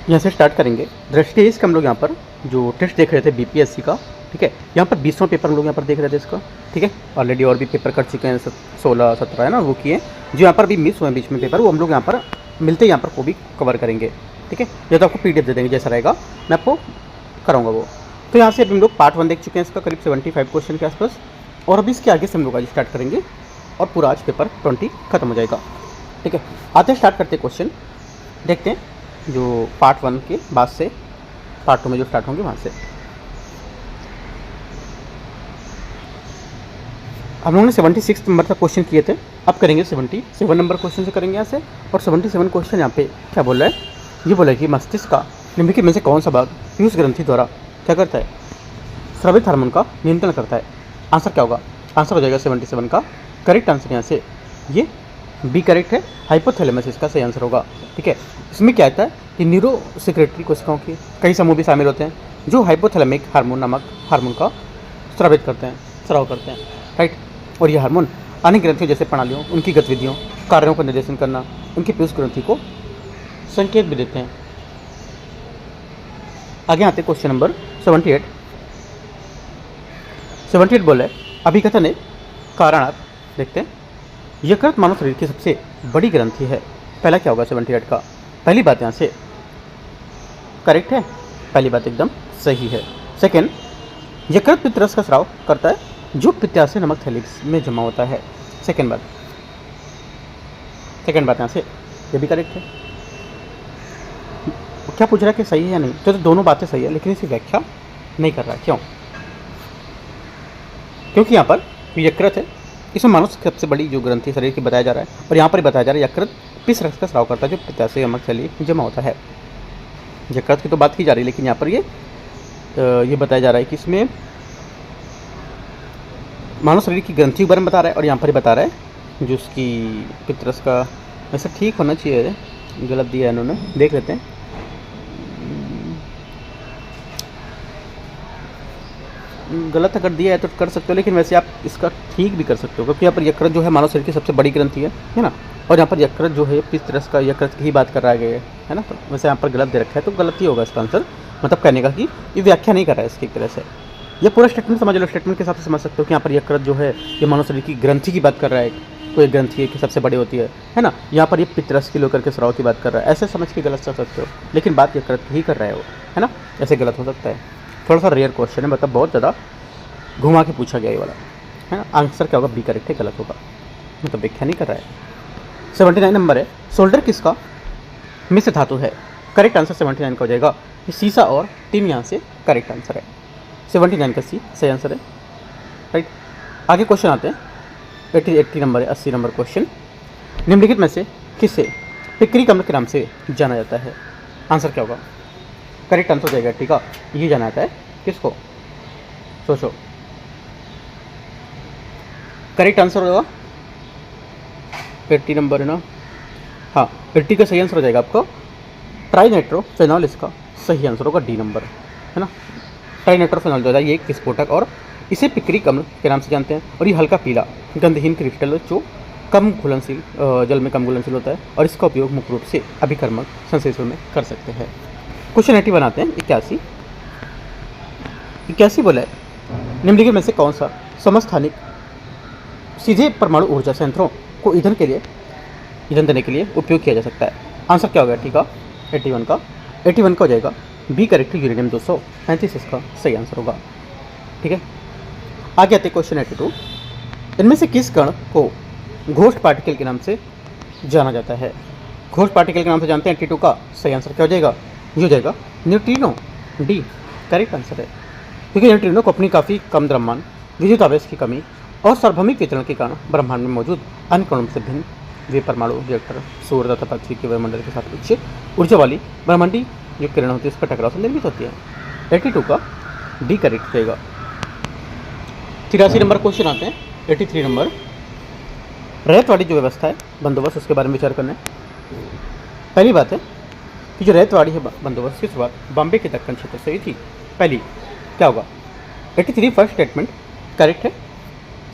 यहाँ से स्टार्ट करेंगे। दृष्टि इसका हम लोग यहाँ पर जो टेस्ट देख रहे थे बीपीएससी का, ठीक है, यहाँ पर 20वां पेपर हम लोग यहाँ पर देख रहे थे इसका, ठीक है। ऑलरेडी और भी पेपर कर चुके हैं, 16-17 है ना, वो किए। जो यहाँ पर भी मिस हुए हैं बीच में पेपर, वो हम लोग यहाँ पर मिलते यहाँ पर वो भी कवर करेंगे, ठीक है। या तो आपको पीडीएफ दे देंगे, जैसा रहेगा मैं आपको कराऊंगा वो। तो यहाँ से अभी हम लोग पार्ट 1 देख चुके हैं इसका, करीब 75 क्वेश्चन के आसपास। और अभी इसके आगे से हम लोग आज स्टार्ट करेंगे और पूरा आज पेपर 20 खत्म हो जाएगा, ठीक है। आते स्टार्ट करते क्वेश्चन, देखते हैं जो पार्ट 1 के बाद से पार्ट 2 में जो स्टार्ट होंगे वहाँ से। हम लोगों ने 76 नंबर तक क्वेश्चन किए थे, अब करेंगे 77 नंबर क्वेश्चन से करेंगे यहाँ से। और 77 क्वेश्चन यहाँ पे क्या बोल रहा है, ये बोला है कि मस्तिष्क का निम्नलिखित में से कौन सा भाग पीयूष ग्रंथि द्वारा क्या करता है, स्रावित हार्मोन का नियंत्रण करता है। आंसर क्या होगा, आंसर हो जाएगा 77 का करेक्ट आंसर यहाँ से ये बी करेक्ट है, हाइपोथैलेमस इसका सही आंसर होगा, ठीक है। इसमें क्या आता है कि न्यूरो सेक्रेटरी कोशिकाओं के कई समूह भी शामिल होते हैं जो हाइपोथैलेमिक हार्मोन नामक हार्मोन का स्रावित करते हैं, स्राव करते हैं, राइट। और ये हार्मोन अन्य ग्रंथियों जैसे प्रणालियों, उनकी गतिविधियों, कार्यों का निर्देशन करना, उनकी पीयूष ग्रंथि को संकेत भी देते हैं। आगे आते क्वेश्चन नंबर 78 बोले अभिकथन है कारणार्थ। देखते हैं, यकृत मानव शरीर की सबसे बड़ी ग्रंथि है। पहला क्या होगा 78 का, पहली बात यहाँ से करेक्ट है, पहली बात एकदम सही है। सेकेंड, यकृत पित्तरस का स्राव करता है जो पित्ताशय नमक थैली में जमा होता है। सेकेंड बात यहाँ से ये भी करेक्ट है। क्या पूछ रहा है कि सही है या नहीं, तो दोनों बातें सही है, लेकिन इसकी व्याख्या नहीं कर रहा है। क्यों? क्योंकि यहाँ पर यकृत है, इसमें मानव की सबसे बड़ी जो ग्रंथि शरीर की बताया जा रहा है, और यहाँ पर बताया जा रहा है यकृत पित्त रस का स्राव करता है जो पित्ताशय नमक थैली में जमा होता है। यकृत की तो बात की जा रही है, लेकिन यहाँ पर ये बताया जा रहा है कि इसमें मानव शरीर की ग्रंथि के बारे में बता रहा है, और यहाँ पर ही बता रहा है जो उसकी पित्तरस का, वैसे ठीक होना चाहिए, गलत दिया है इन्होंने, देख लेते हैं। गलत अगर दिया है तो कर सकते हो, लेकिन वैसे आप इसका ठीक भी कर सकते हो, क्योंकि यहाँ पर यकृत जो है मानव शरीर की सबसे बड़ी ग्रंथि है ना। और यहाँ पर यकृत जो है पित्तरस का यकृत की ही बात कर रहा है ना। तो वैसे यहाँ पर गलत दे रखा है, तो गलत ही होगा इसका आंसर। मतलब कहने का कि ये व्याख्या नहीं कर रहा है इसकी एक तरह से। ये पूरा स्टेटमेंट समझ लो, स्टेटमेंट के हिसाब से समझ सकते हो कि यहाँ पर यकृत जो है ये मानव शरीर की ग्रंथि की बात कर रहा है, कोई ग्रंथि की सबसे बड़ी होती है ना। यहाँ पर ये पित्तरस की लेकर के स्राव की बात कर रहा है, ऐसे समझ के गलत कर सकते हो, लेकिन बात यकृत की ही कर रहा है वो, है ना। ऐसे गलत हो सकता है, थोड़ा सा रेयर क्वेश्चन है, मतलब बहुत ज़्यादा घुमा के पूछा गया ये वाला, है ना। आंसर क्या होगा, बी करेक्ट है, गलत होगा, मतलब व्याख्या नहीं कर रहा है। 79 नंबर है, शोल्डर किसका मिश्र धातु है। करेक्ट आंसर 79 का हो जाएगा सीसा और टिन, यहाँ से करेक्ट आंसर है 79 का सी सही आंसर है, राइट। आगे क्वेश्चन आते हैं 80 नंबर है, 80 नंबर क्वेश्चन। निम्नलिखित में से किसे पिक्रिक अम्ल के नाम से जाना जाता है। आंसर क्या होगा, करेक्ट आंसर हो जाएगा 80 का, ये जाना जाता है किसको, सोचो। करेक्ट आंसर होगा 80 नंबर है ना, हाँ 80 का सही आंसर हो जाएगा आपको ट्राइनाइट्रोफेनॉल, इसका सही आंसर होगा डी नंबर, है ना। ट्राइनाइट्रोफेनॉल जो है ये एक विस्फोटक और इसे पिक्रिक अम्ल के नाम से जानते हैं, और ये हल्का पीला गंधहीन क्रिस्टल जो कम घुलनशील, जल में कम घुलनशील होता है, और इसका उपयोग मुख्य रूप से अभिकर्मक संश्लेषण में कर सकते हैं। क्वेश्चन 80 बनाते हैं। 81 बोला है निम्नलिखित में से कौन सा समस्थानिक सीधे परमाणु ऊर्जा संयंत्रों को ईंधन देने के लिए उपयोग किया जा सकता है। आंसर क्या होगा, ठीक है 81 का हो जाएगा बी करेक्ट, यूरेनियम 235 इसका सही आंसर होगा, ठीक है। आगे आते क्वेश्चन 82। इनमें से किस कण को घोस्ट पार्टिकल के नाम से जाना जाता है। घोस्ट पार्टिकल के नाम से जानते हैं 82 का सही आंसर क्या हो जाएगा, ये हो जाएगा न्यूट्रिनो, डी करेक्ट आंसर है, क्योंकि न्यूट्रिनो को अपनी काफ़ी कम द्रव्यमान, विद्युत आवेश की कमी और सार्वभौमिक वितरण के कारण ब्रह्मांड में मौजूद अन्य कणों से भिन्न वे परमाणु रिएक्टर सूर्य तथा पृथ्वी के वायुमंडल के साथ उच्च ऊर्जा वाली ब्रह्मांडी जो किरण होती है, उसका टकराव से निर्मित होती है। 82 का डी करेक्ट रहेगा। 83 नंबर क्वेश्चन आते हैं। 83 नंबर, रैयतवाड़ी जो व्यवस्था है बंदोबस्त, उसके बारे में विचार करना है। पहली बात है कि जो रैयतवाड़ी है बंदोबस्त की शुरुआत बॉम्बे के दक्कन क्षेत्र से हुई थी। पहली क्या होगा, 83 फर्स्ट स्टेटमेंट करेक्ट है।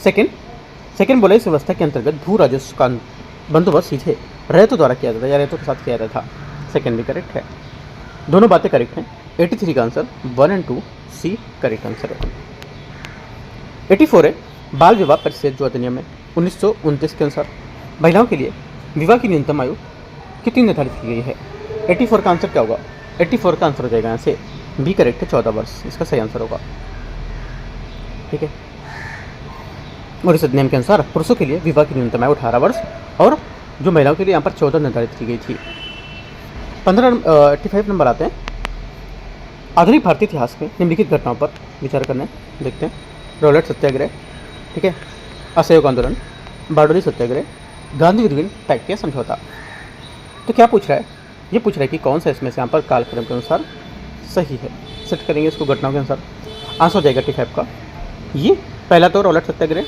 सेकेंड बोला इस व्यवस्था के अंतर्गत भू राजस्व का बंदोबस्त सीधे रैयतों द्वारा किया जाता है या रैयतों के साथ किया जाता था। सेकेंड भी करेक्ट है। दोनों बातें करेक्ट हैं। 83 का answer 1 and 2 C correct answer है। 84 है बाल विवाह परिषद जो अधिनियम है 1929 के अनुसार महिलाओं के लिए विवाह की न्यूनतम आयु कितनी निर्धारित की गई है। 84 का आंसर क्या होगा। 84 का आंसर हो जाएगा यहाँ से बी करेक्ट है 14 वर्ष इसका सही आंसर होगा। ठीक है। और इस अधिनियम के अनुसार पुरुषों के लिए विवाह की न्यूनतम आयु 18 वर्ष और जो महिलाओं के लिए यहाँ पर 14 निर्धारित की गई थी। 85 नंबर आते हैं। आधुनिक भारतीय इतिहास में निम्नलिखित घटनाओं पर विचार करने देखते हैं। रॉलेट सत्याग्रह, ठीक है, असहयोग आंदोलन, बारडोली सत्याग्रह, गांधी विधविन पैक्ट या समझौता। तो क्या पूछ रहा है, ये पूछ रहा है कि कौन सा इसमें से यहाँ पर कालक्रम के अनुसार सही है। सेट करेंगे इसको घटनाओं के अनुसार। आंसर हो जाएगा 85 का ये पहला तो रॉलेट सत्याग्रह,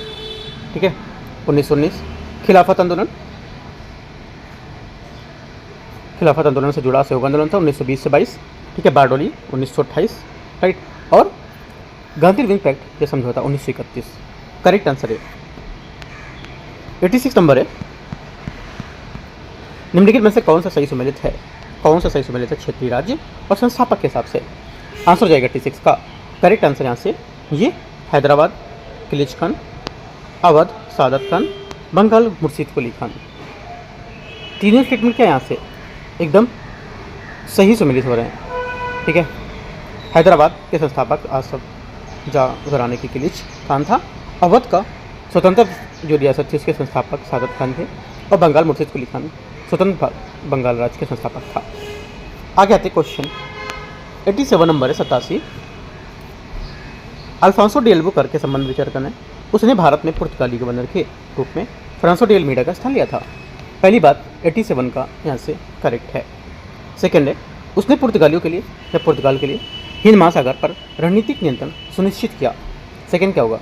ठीक है, 1919। खिलाफत आंदोलन, खिलाफत आंदोलन से जुड़ा सहयोग आंदोलन था 1920 से 22, ठीक है। बारडोली 1928, राइट। और गांधी विन पैक्ट या समझौता 1931 करेक्ट आंसर है। 86 नंबर है। निम्नलिखित में से कौन सा सही सुमेलित है। कौन सा सही सुमेलित है क्षेत्रीय राज्य और संस्थापक के हिसाब से। आंसर हो जाएगा 86 का करेक्ट आंसर यहाँ से ये हैदराबाद किलिच खान, अवध सादत खान, बंगाल मुर्शीद कुली खान। तीनों स्टेटमेंट क्या यहाँ से एकदम सही सुमेलित हो रहे हैं, ठीक है। हैदराबाद के संस्थापक आसफ जाह घराने की किलिच खान था। अवध का स्वतंत्र जो रियासत थी उसके संस्थापक सादत खान थे। और बंगाल मुर्शीद कुली खान स्वतंत्र बंगाल राज्य के संस्थापक था। आगे आते क्वेश्चन 87 नंबर है 87। अल्फांसो डी एल्बुकर के संबंध विचार करना है। उसने भारत में पुर्तगाली गवर्नर के रूप में फ्रांसो डी एल्मीडा का स्थान लिया था। पहली बात 87 का यहाँ से करेक्ट है। सेकेंड है उसने पुर्तगालियों के लिए या पुर्तगाल के लिए हिंद महासागर पर रणनीतिक नियंत्रण सुनिश्चित किया। सेकेंड क्या होगा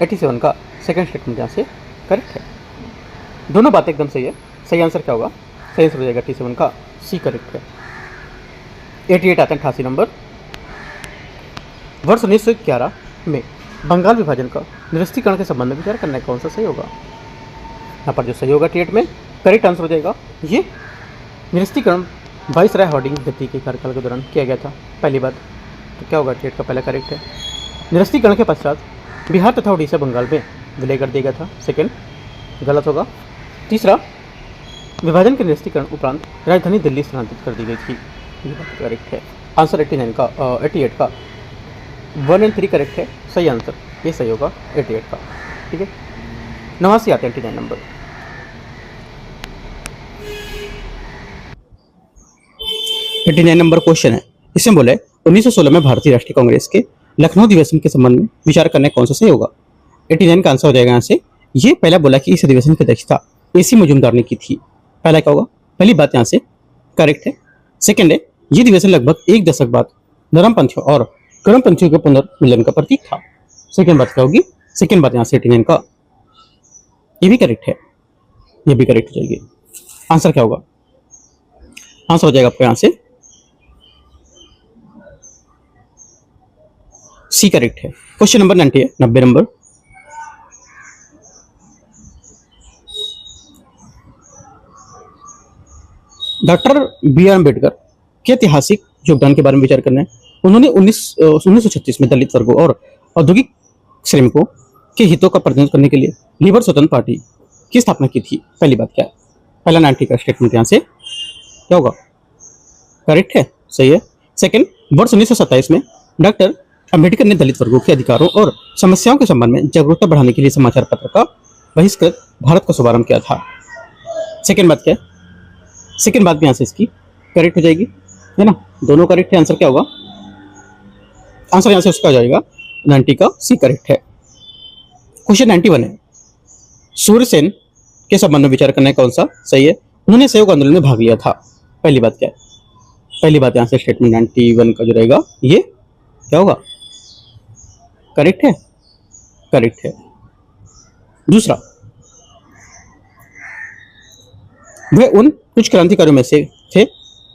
87 का सेकेंड स्टेटमेंट यहाँ से करेक्ट है। दोनों बातें एकदम सही है। सही आंसर क्या होगा, सही आंसर हो जाएगा 87 का सी करेक्ट है। 88 आते हैं 88 नंबर। वर्ष 1911 में बंगाल विभाजन का निरस्तीकरण के संबंध में विचार करना है। कौन सा सही होगा यहाँ पर जो सही होगा 88 में करेक्ट आंसर हो जाएगा ये निरस्तीकरण वाइसराय हार्डिंग गति के कार्यकाल के दौरान किया गया था। पहली बात तो क्या होगा 88 का पहला करेक्ट है। निरस्तीकरण के पश्चात बिहार तथा उड़ीसा बंगाल में विलय कर दिया गया था। सेकेंड गलत होगा। तीसरा विभाजन के निरस्तीकरण उपरांत राजधानी दिल्ली स्थानांतरित कर दी गई थी। ये बात करेक्ट है। आंसर 89 का 88 का 1 एंड 3 करेक्ट है। सही आंसर ये सही होगा 88 का, ठीक है। 89 आते हैं 89 नंबर। नंबर क्वेश्चन है। इसमें बोले 1916 में भारतीय राष्ट्रीय कांग्रेस के लखनऊ अधिवेशन के संबंध में विचार करने कौन सा सही होगा। 89 का आंसर हो जाएगा यहाँ से ये पहला बोला कि इस अधिवेशन की अध्यक्षता एसी मजूमदार ने की थी। पहला क्या होगा, पहली बात यहाँ से करेक्ट है। सेकेंड है ये अधिवेशन लगभग एक दशक बाद नरमपंथियों और गर्मपंथियों के पुनर्मिलन का प्रतीक था। सेकेंड बात क्या होगी, सेकेंड बात यहाँ से 89 का ये भी करेक्ट है, ये भी करेक्ट हो जाएगी। आंसर क्या होगा, आंसर हो जाएगा आपको यहाँ से सी करेक्ट है। क्वेश्चन नंबर 90 है 90 नंबर। डॉक्टर बी आर अम्बेडकर के ऐतिहासिक योगदान के बारे में विचार करना है। उन्होंने 1936 में दलित वर्गों और औद्योगिक श्रमिकों के हितों का प्रतिनिधित्व करने के लिए लिबर स्वतंत्र पार्टी की स्थापना की थी। पहली बात क्या है, पहला 90 का स्टेटमेंट यहाँ से क्या होगा, करेक्ट है, सही है। सेकंड वर्ष 1927 में डॉक्टर अम्बेडकर ने दलित वर्गों के अधिकारों और समस्याओं के संबंध में जागरूकता बढ़ाने के लिए समाचार पत्र का बहिष्कृत भारत का शुभारंभ किया था। सेकेंड बात क्या है, सेकेंड बात भी यहाँ से इसकी करेक्ट हो जाएगी, है ना, दोनों करेक्ट है। आंसर क्या होगा, आंसर यहाँ से उसका आ जाएगा 90 का सी करेक्ट है। क्वेश्चन 91 है, सूर्यसेन के संबंध में विचार करना है कौन सा सही है। उन्होंने सहयोग आंदोलन में भाग लिया था। पहली बात क्या है, पहली बात यहाँ से स्टेटमेंट 91 का जो रहेगा ये क्या होगा, करेक्ट है, करेक्ट है। दूसरा, वह उन कुछ क्रांतिकारियों में से थे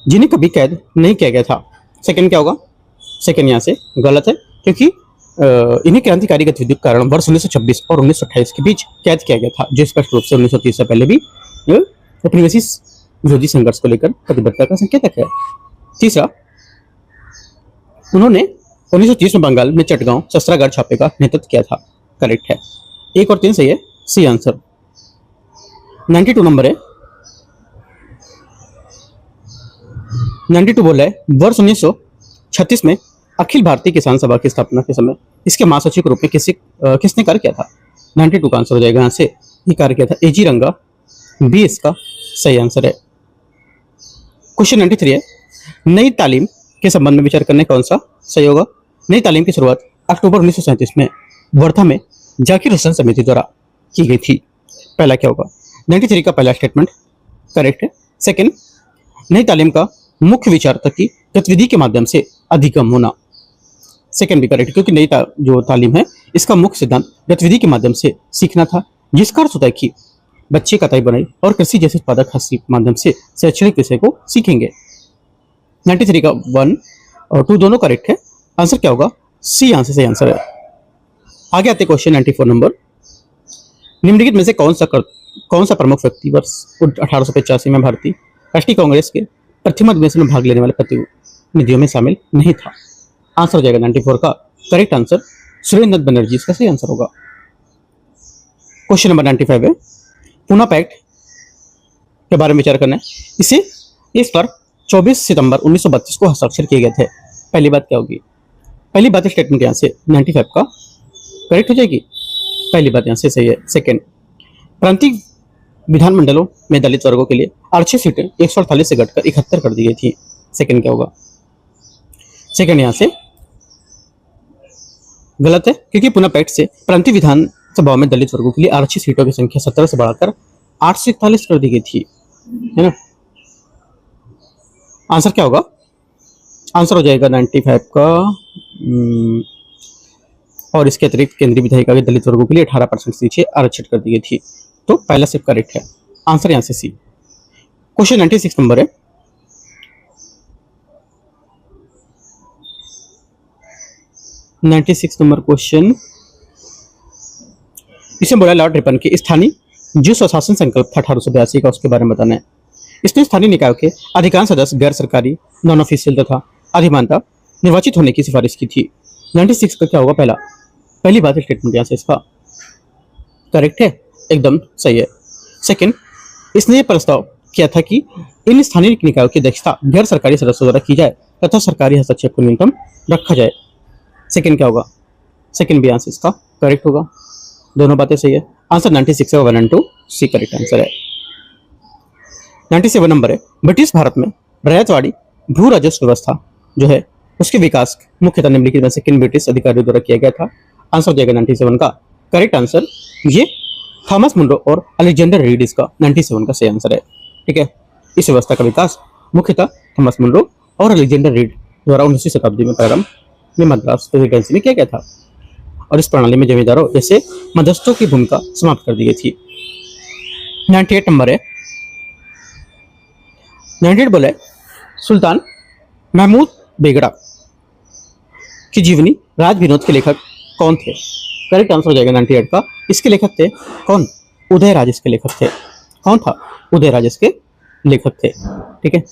जिन्हें कभी कैद नहीं किया गया था। सेकंड क्या होगा, सेकंड यहाँ से गलत है क्योंकि इन्हें क्रांतिकारी गतिविधियों के कारण वर्ष 1926 और 1928 के बीच कैद किया गया था, जो स्पष्ट रूप से 1930 से पहले भी उपनिवेशी विरोधी संघर्ष को लेकर प्रतिबद्धता का संकेतक है। तीसरा, उन्होंने 1930 में बंगाल में चटगांव शस्त्रागार छापे का नेतृत्व किया था। करेक्ट है। 1 और 3 सही है, सी आंसर। 92 नंबर है। 92 बोला है वर्ष 1936 में अखिल भारतीय किसान सभा की स्थापना के समय इसके महासचिव के रूप में किसने कार्य किया था? 92 का आंसर हो जाएगा यहाँ से। ये कार्य किया था एजी रंगा, बी इसका सही आंसर है। क्वेश्चन 93 है नई तालीम के संबंध में विचार करने कौन सा सही होगा? नई तालीम की शुरुआत अक्टूबर 1937 में वर्धा में जाकिर हुसैन समिति द्वारा की गई थी। पहला क्या होगा? 93 का पहला स्टेटमेंट करेक्ट है। सेकंड, नई तालीम का मुख्य विचार था कि गतिविधि के माध्यम से अधिगम होना। सेकंड भी करेक्ट, क्योंकि नई जो तालीम है इसका मुख्य सिद्धांत गतिविधि के माध्यम से सीखना था, जिसका अर्थ होता है कि बच्चे कताई बनाई और कृषि जैसे उत्पादक हस्ती के माध्यम से शैक्षणिक विषय को सीखेंगे। 93 का 1 और 2 दोनों करेक्ट है। आंसर क्या होगा? सी आंसर सही आंसर है। आगे आते क्वेश्चन 94 नंबर। निम्नलिखित में से कौन सा प्रमुख व्यक्ति वर्ष 1885 में भारतीय राष्ट्रीय कांग्रेस के प्रथम अधिवेशन में भाग लेने वाले प्रतिनिधियों में शामिल नहीं था? आंसर हो जाएगा 94 का करेक्ट आंसर सुरेंद्र नाथ बनर्जी इसका सही आंसर होगा। क्वेश्चन नंबर 95 है पूना पैक्ट के बारे में विचार करना है। इस पर 24 सितंबर 1932 को हस्ताक्षर किए गए थे। पहली बात क्या होगी? पहली बात स्टेटमेंट यहाँ से 95 का करेक्ट हो जाएगी। पहली बात यहाँ से सही है। सेकंड, प्रांतीय विधानमंडलों में दलित वर्गों के लिए आरक्षित सीटें 148 से घटकर 71 कर दी गई थी। सेकंड क्या होगा? सेकंड यहाँ से गलत है, क्योंकि पुनः पैक्ट से प्रांतीय विधानसभा में दलित वर्गों के लिए आरक्षित सीटों की संख्या 17 से बढ़ाकर 841 कर दी गई थी, है ना। आंसर क्या होगा? आंसर हो जाएगा 95 का। और इसके अतिरिक्त केंद्रीय विधायिका के दलित वर्गों के लिए 18% सीटें आरक्षित कर दी गई थी। तो पहला सिर्फ करेक्ट है। आंसर यहां से सी। क्वेश्चन 96 नंबर है। नंबर क्वेश्चन, इसमें बोला लॉर्ड रिपन के स्थानीय जो स्वशासन संकल्प था 1882 का, उसके बारे में बताना है। इसमें स्थानीय निकायों के अधिकांश सदस्य गैर सरकारी नॉन ऑफिशियल तथा अधिमानता निर्वाचित होने की सिफारिश की थी। 96 का क्या होगा? पहली बात स्टेटमेंट यहाँ से इसका करेक्ट है, एकदम सही है। सेकंड, इसने ये प्रस्ताव किया था कि इन स्थानीय निकायों की अध्यक्षता गैर सरकारी सदस्यों द्वारा की जाए तथा सरकारी हस्तक्षेप को न्यूनतम रखा जाए। सेकंड क्या होगा? सेकंड भी आंसर इसका करेक्ट होगा। दोनों बातें सही है। आंसर 96 का 1 और 2 सी करेक्ट आंसर है। 97 नंबर है। ब्रिटिश भारत में रैयतवाड़ी भू राजस्व व्यवस्था जो है उसके विकास मुख्यतः निम्नलिखित में से किन ब्रिटिश अधिकारियों द्वारा किया गया था? आंसर हो जाएगा 97 का करेक्ट आंसर। ये थॉमस मुनरो और अलेक्जेंडर रीड इसका 97 का सही आंसर है। ठीक है, इस व्यवस्था का विकास मुख्यतः थॉमस मुनरो और अलेक्जेंडर रीड द्वारा 19वीं शताब्दी में प्रारंभ में मद्रास प्रेसिडेंसी में किया गया था, और इस प्रणाली में जमींदारों जैसे मध्यस्थों की भूमिका समाप्त कर दी गई थी। 98 नंबर है। 98 बोले सुल्तान महमूद बेगड़ा की जीवनी राज विनोद के लेखक कौन थे? करेक्ट आंसर हो जाएगा 98 का। इसके लेखक थे कौन? उदयराज इसके लेखक थे। कौन था? उदयराज इसके लेखक थे। ठीक है,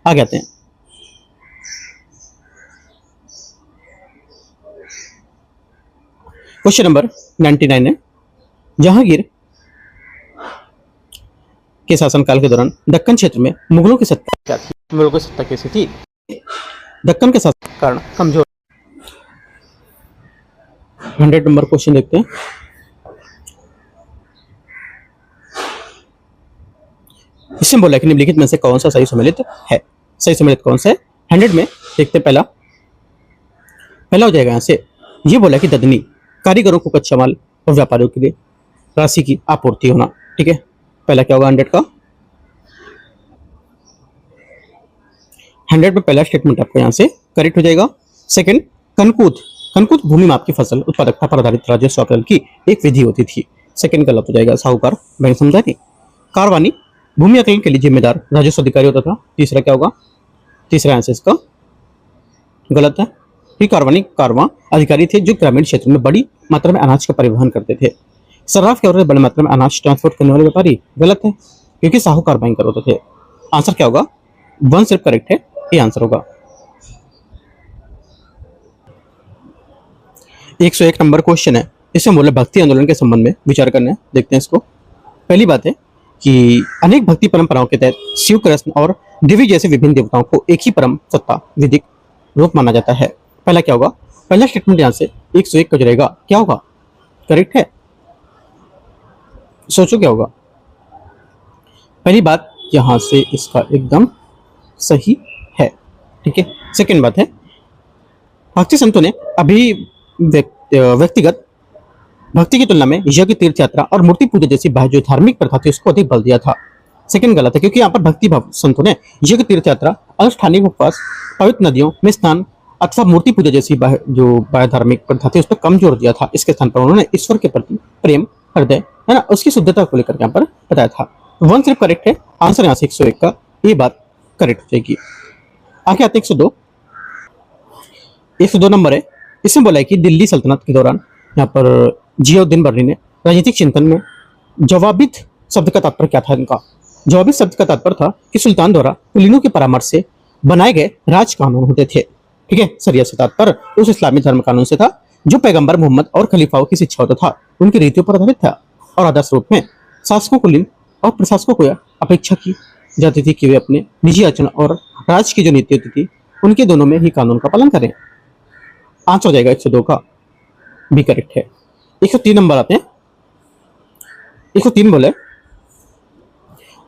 आगे आते हैं। क्वेश्चन नंबर 99 है। जहांगीर के शासनकाल के दौरान दक्कन क्षेत्र में मुगलों की सत्ता क्या थी? मुगलों की सत्ता कैसी थी? दक्कन के शासन के कारण कमजोर। 100 नंबर क्वेश्चन देखते हैं। इसमें बोला कि निम्नलिखित में से कौन सा सही सम्मिलित है? सही सम्मिलित कौन सा है? 100 में देखते हैं। पहला हो जाएगा यहाँ से। ये बोला कि ददनी कारीगरों को कच्चा माल और व्यापारियों के लिए राशि की आपूर्ति होना। ठीक है, पहला क्या होगा 100 का? 100 में पहला स्टेटमेंट आपको यहाँ से करेक्ट हो जाएगा। सेकंड, कनकूत भूमि माप की फसल उत्पादकता पर आधारित राजस्व आकलन की एक विधि होती थी। सेकंड गलत हो जाएगा। साहूकार बैंक समझानी। कारवानी भूमि आकलन के लिए जिम्मेदार राजस्व अधिकारी होता था। तीसरा क्या होगा? तीसरा आंसर इसका गलत है। कारवां अधिकारी थे जो ग्रामीण क्षेत्र में बड़ी मात्रा में अनाज का परिवहन करते थे। सर्राफ के और बड़ी मात्रा में अनाज ट्रांसपोर्ट करने वाले व्यापारी गलत है, क्योंकि साहूकार बैंकर होते थे। आंसर क्या होगा? 1 सिर्फ करेक्ट है, ये आंसर होगा। 101 नंबर क्वेश्चन है, इसमें बोला भक्ति आंदोलन के संबंध में विचार करना है। देखते हैं इसको। पहली बात है कि अनेक भक्ति परंपराओं के तहत शिव, कृष्ण और देवी जैसे विभिन्न देवताओं को एक ही परम सत्ता विधिक रूप माना जाता है। पहला क्या होगा? पहला स्टेटमेंट यहाँ से 101 का जो रहेगा क्या होगा? करेक्ट है? सोचो क्या होगा? पहली बात यहाँ से इसका एकदम सही है। ठीक है। सेकेंड बात है, भक्ति संतों ने अभी व्यक्तिगत भक्ति की तुलना में यज्ञ, तीर्थ यात्रा और मूर्ति पूजा जैसी जो धार्मिक प्रथा थी उसको अधिक बल दिया था। सेकंड गलत है, क्योंकि यहाँ पर भक्ति भाव संतों ने यज्ञ, तीर्थ यात्रा, अनुष्ठानिक उपवास, पवित्र नदियों में स्नान अथवा मूर्ति पूजा जैसी जो धार्मिक प्रथा थी उस पर कम जोर दिया था। इसके स्थान पर उन्होंने ईश्वर के प्रति प्रेम, हृदय है ना, उसकी शुद्धता को लेकर यहाँ पर बताया था। वन सिर्फ करेक्ट है। आंसर यहाँ से 101 का ये बात करेक्ट हो जाएगी। आगे आते 102 नंबर है। इसमें बोला है कि दिल्ली सल्तनत के दौरान यहाँ पर जियाउद्दीन बर्नी ने राजनीतिक चिंतन में जवाबित शब्द का तात्पर्य क्या था? इनका जवाबित शब्द का तात्पर्य था कि सुल्तान द्वारा कुलीनों के परामर्श से बनाए गए राज कानून होते थे। ठीक है। शरियत से तात्पर्य उस इस्लामी धर्म कानून से था जो पैगंबर मोहम्मद और खलीफाओं की शिक्षा होता था, उनकी रीतियों पर आधारित था और आदर्श रूप में शासकों, कुलीन और प्रशासकों को यह अपेक्षा की जाती थी कि वे अपने निजी आचरण और राज की जो नीति होती थी उनके दोनों में ही कानून का पालन करें। आंसर हो जाएगा 102 का भी करेक्ट है। 103 नंबर आते हैं। 103 बोले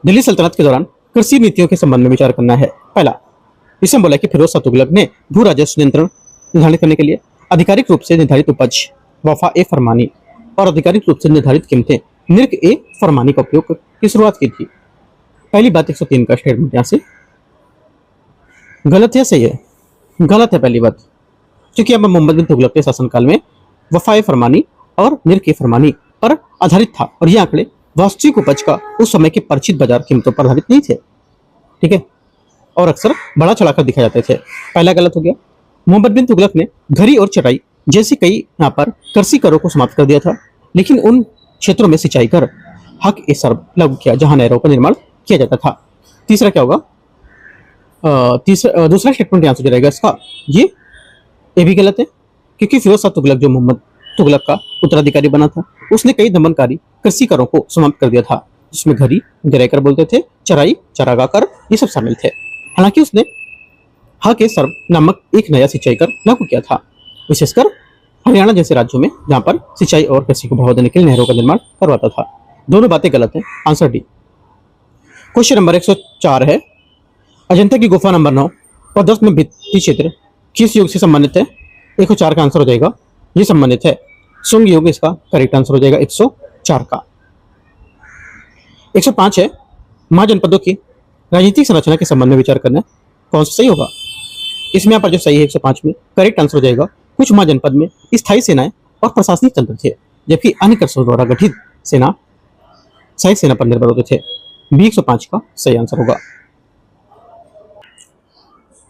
दिल्ली सल्तनत के दौरान कृषि नीतियों के संबंध में विचार करना है। पहला, इसमें बोला कि फिरोज शाह तुगलक ने भू राजस्व नियंत्रण निर्धारित करने के लिए आधिकारिक रूप से निर्धारित उपज वफा ए फरमानी और आधिकारिक रूप से निर्धारित कीमतें निर्क ए फरमानी का उपयोग की शुरुआत की थी। पहली बात 103 का स्टेटमेंट यहाँ से गलत है, सही है? गलत है पहली बात, क्योंकि अब मोहम्मद बिन तुगलक के शासनकाल में वफा ए फरमानी और निर्क ए फरमानी पर आधारित था और ये आंकड़े वास्तविक उपज का उस समय के परिचित बाजार कीमतों पर आधारित नहीं थे। ठीक है। और अक्सर बड़ा चढ़ाकर दिखाए जाते थे। पहला गलत हो गया। मोहम्मद बिन तुगलक ने घरी और चटाई जैसी कई यहाँ पर कृषि करों को समाप्त कर दिया था, लेकिन उन क्षेत्रों में सिंचाई कर हक ए सर्व लागू किया जहां नहरों का निर्माण किया जाता था। तीसरा क्या होगा? दूसरा स्टेटमेंट यहाँ से रहेगा इसका ये भी गलत है, क्योंकि फिरोज शाह तुगलक जो मोहम्मद तुगलक का उत्तराधिकारी बना था उसने कई दमनकारी कृषि करों को समाप्त कर दिया था, जिसमें घरी, गरेकर बोलते थे, चराई, चरागा कर ये सब शामिल थे। हालांकि उसने हक ए सर्व नामक एक नया सिंचाई कर लागू किया था, विशेषकर हरियाणा जैसे राज्यों में जहां पर सिंचाई और कृषि को बढ़ावा देने के लिए नहरों का निर्माण करवाता था। दोनों बातें गलत है। Answer D. क्वेश्चन नंबर 104 है, अजंता की गुफा नंबर 9 और 10 में भित्ति क्षेत्र किस युग से संबंधित है? 104 का आंसर हो जाएगा ये संबंधित है सुंग युग। इसका करेक्ट आंसर हो जाएगा 104 का। 105 है, महाजनपदों की राजनीतिक संरचना के संबंध में विचार करना है, कौन सा सही होगा? इसमें यहाँ पर जो सही है 105 में करेक्ट आंसर हो जाएगा कुछ महाजनपद में स्थायी सेनाएं और प्रशासनिक तंत्र थे, जबकि अन्य कृषकों द्वारा गठित सेना सहायक सेना पर निर्भर होते थे। बी 105 का सही आंसर होगा।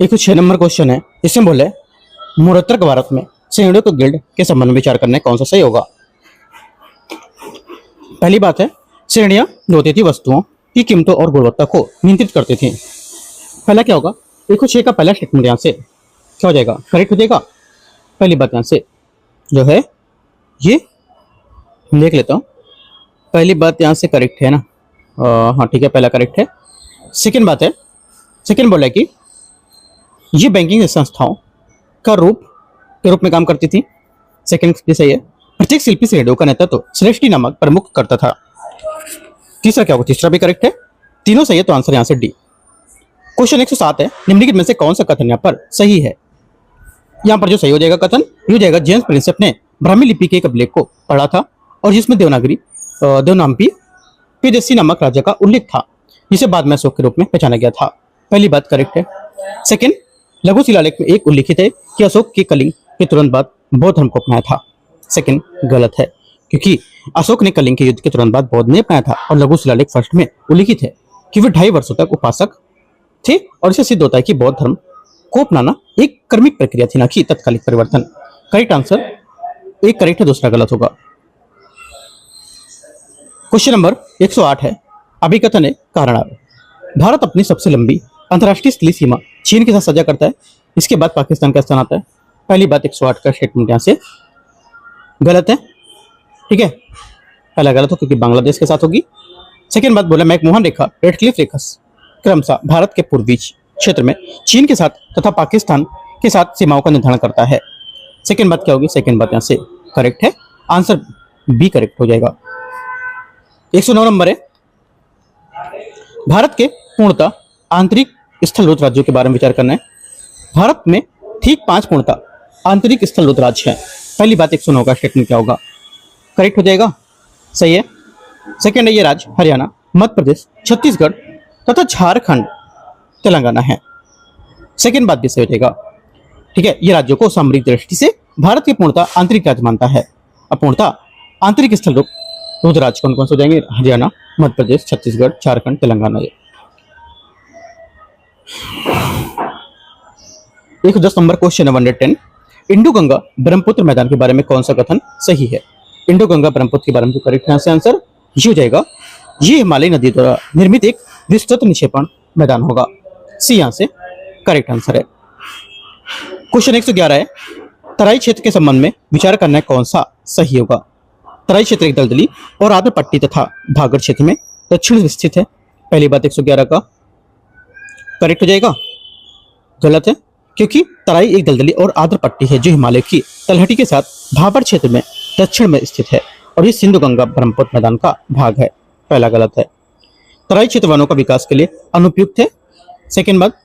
106 नंबर क्वेश्चन है, इसमें बोले मूर्तक भारत में श्रेणियों के गिल्ड के संबंध में विचार करना है, कौन सा सही होगा? पहली बात है, श्रेणियां जो होती थी वस्तुओं की कीमतों और गुणवत्ता को नियंत्रित करती थी। पहला क्या होगा? 106 का पहला स्टेटमेंट यहाँ से क्या हो जाएगा? करेक्ट हो जाएगा। पहली बात यहाँ से जो है ये देख लेता हूँ। पहली बात यहाँ से करेक्ट है ना? हाँ ठीक है, पहला करेक्ट है। सेकेंड बात है, सेकेंड बोला कि ये बैंकिंग संस्थाओं का रूप के रूप में काम करती थी। सेकेंड भी सही है। प्रत्येक शिल्पी श्रेणियों का नेतृत्व श्रेष्ठी नामक प्रमुख करता था। तीसरा क्या होगा? तीसरा भी करेक्ट है। तीनों सही है, तो आंसर यहाँ से डी। क्वेश्चन 107 है, निम्नलिखित में से कौन सा कथन यहाँ पर सही है? यहाँ पर जो सही हो जाएगा कथन ये हो जाएगा, जेम्स प्रिंसेप ने ब्राह्मी लिपि के एक अभिलेख को पढ़ा था और जिसमें देवनाम्पी पिदस्सी नामक राजा का उल्लेख था, जिसे बाद में अशोक के रूप में पहचाना गया था। पहली बात करेक्ट है। सेकेंड, लघु शिलालेख में एक उल्लिखित है कि अशोक के कलिंग के तुरंत बाद बौद्ध धर्म को अपनाया था। सेकेंड गलत है, क्योंकि अशोक ने कलिंग के युद्ध के तुरंत बाद बौद्ध ने अपनाया था और लघु शिलालेख फर्स्ट में उल्लिखित है कि वे 2.5 वर्षों तक उपासक थे और इससे सिद्ध होता है कि बौद्ध धर्म को अपनाना एक क्रमिक प्रक्रिया थी, ना कि तत्कालिक परिवर्तन। करेक्ट आंसर एक करेक्ट है, दूसरा गलत होगा। क्वेश्चन नंबर 108 है, अभिकथन है कारणार्थ। भारत अपनी सबसे लंबी अंतर्राष्ट्रीय स्थलीय सीमा चीन के साथ साझा करता है, इसके बाद पाकिस्तान का स्थान आता है। पहली बात 108 का स्टेटमेंट यहाँ से गलत है, ठीक है, पहला गलत हो क्योंकि बांग्लादेश के साथ होगी। सेकेंड बात बोला मैकमोहन रेखा, रेडक्लिफ रेखा क्रमशः भारत के पूर्वी क्षेत्र में चीन के साथ तथा पाकिस्तान के साथ सीमाओं का निर्धारण करता है। सेकेंड बात क्या होगी, सेकेंड बात यहाँ से करेक्ट है, आंसर बी करेक्ट हो जाएगा। 109 नंबर है, भारत के पूर्णतः आंतरिक स्थलरूप राज्यों के बारे में विचार करना है। भारत में ठीक 5 पूर्णतः आंतरिक स्थलरूप राज्य हैं। पहली बात 109 का स्टेटमेंट क्या होगा, करेक्ट हो जाएगा, सही है। सेकेंड है ये राज्य हरियाणा, मध्य प्रदेश, छत्तीसगढ़ तथा झारखंड, तेलंगाना है। सेकेंड बात भी सही हो जाएगा, ठीक है। ये राज्यों को सामरिक दृष्टि से भारत के पूर्णतः आंतरिक राज्य मानता है। अब पूर्णतः आंतरिक स्थलरूप राज्य कौन कौन से हो जाएंगे, Haryana, Madhya Pradesh, Chhattisgarh, Jharkhand, Telangana. 110 number question number 110, Indo Ganga Brahmaputra मैदान के बारे में कौन सा कथन सही है। इंडो गंगा ब्रह्मपुत्र के बारे में जो करेक्ट आंसर ये हो जाएगा, ये हिमालय नदी द्वारा निर्मित एक विस्तृत निक्षेपण मैदान होगा। सी यहां से करेक्ट आंसर है। क्वेश्चन 111 है, तराई क्षेत्र के संबंध में विचार करना है कौन सा सही होगा। तराई क्षेत्र एक दलदली और आर्द्र पट्टी तथा भागड़ क्षेत्र में दक्षिण में स्थित है। पहली बात 111 का करेक्ट हो जाएगा, गलत है क्योंकि तराई एक दलदली और आर्द्र पट्टी है जो हिमालय की तलहटी के साथ भाबर क्षेत्र में दक्षिण में स्थित है और ये सिंधु गंगा ब्रह्मपुत्र मैदान का भाग है। पहला गलत है। तराई क्षेत्र वनों का विकास के लिए अनुपयुक्त है। सेकेंड बात